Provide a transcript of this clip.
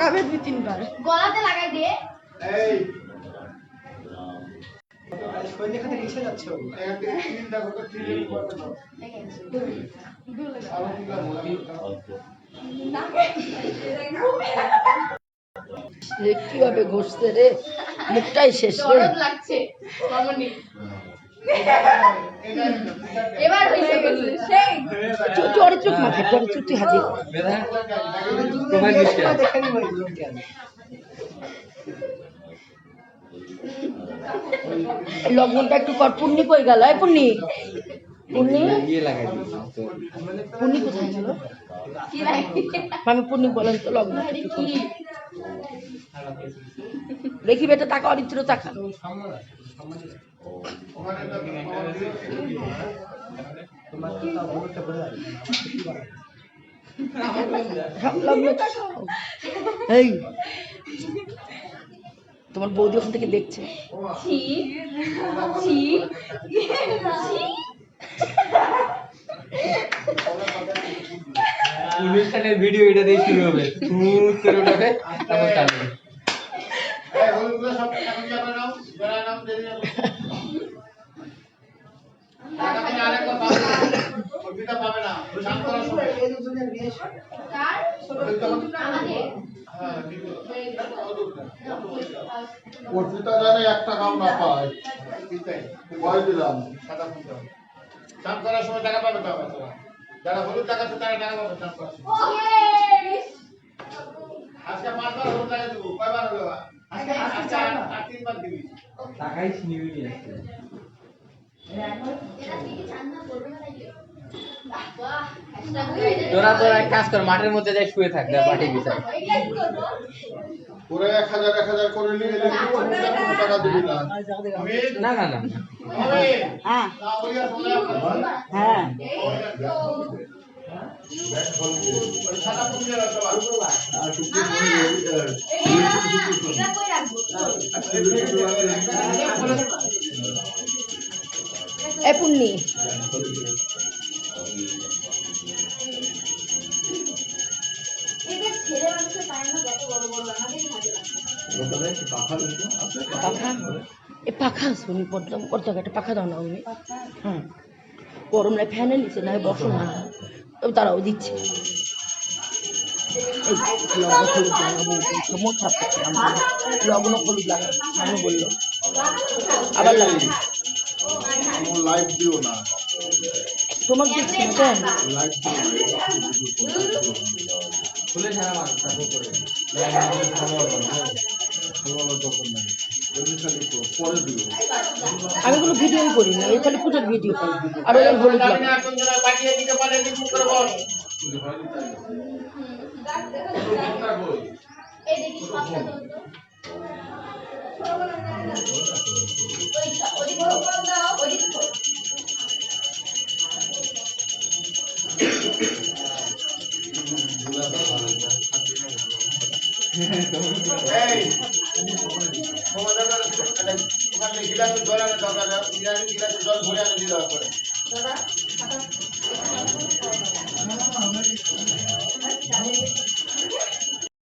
লাগাবে 2-3 বার গলাতে লাগাই দে এই শৈলী খাতে রিক্সা যাচ্ছে কিভাবে ঘষতে রে মুখটাই শেষ রে লাগছে মামনি এবার হইছে সেই চরিত্র মাথা চরিত্র তুই হাজি লবণটা একটু কর পুণ্যি কই গেল এই পুণ্যি পুণ্যি পুণ্যি কোথায় গেল কি লাগে আমি পুণ্যি বলেন তো লবণ দেখি বেটা টাকা অরিত্র টাকা এই তোমার বৌদি ওখান থেকে দেখছে অনুষ্ঠানের ভিডিও এটা দিয়ে শুরু হবে স্মুথ করে উঠাবে তারপর চালু এই হলুদগুলো সব এখন যাবে নাও জড়া নাম দেরি যাবে টাকা দিলে আরেকবার পাবে না অর্পিতা পাবে না শান্ত করার সময় কার আমাদের হ্যাঁ অর্পিতা জানে 1 টাকাও না পায় কয় দিলাম সাদা ফুলটা শান্ত করার সময় টাকা পাবে তো আবার যারা হলুদ টাকা আছে তারা টাকা পাবে শান্ত করার সময় আজকে 5 বার হলুদ টাকা দেবো কয়বার হলো আজকে 3 বার দিবি টাকাই ছিনিয়ে নিয়ে আসছে তোরা এক কাজ কর মাঠের মধ্যে যাই শুয়ে থাক মাঠে বিছাই পুরো 1000 করে নিয়ে এলে টাকা দিবি না না না না হ্যাঁ হ্যাঁ সাদা ফুল দিয়ে রাখো এ পুণ্যি পাখা শুনি পর্দা একটা পাখা দাও না উনি হ্যাঁ গরম নাই ফ্যানের নিচে না বসো না তবে তারাও দিচ্ছে মন খারাপ করছে লগ্ন হলুদ লাগা মানুষ বললো আবার লাগে লাইভ দিও না তোমাকে দিচ্ছি না কেন লাইভ খুলে সারা মাঠ তারপর করে পরে দিও আমি কোনো ভিডিওই করিনি এই খালি পুজোর ভিডিও আর ওই হলুদ লাগে পাঠিয়ে দিতে পারে মুখ করে বল এই দেখি সবটা তো এই তোমাদের ওখানে গিলাস জল আনে দরকার গিলাস জল ভরে আনে দিতে হবে দাদা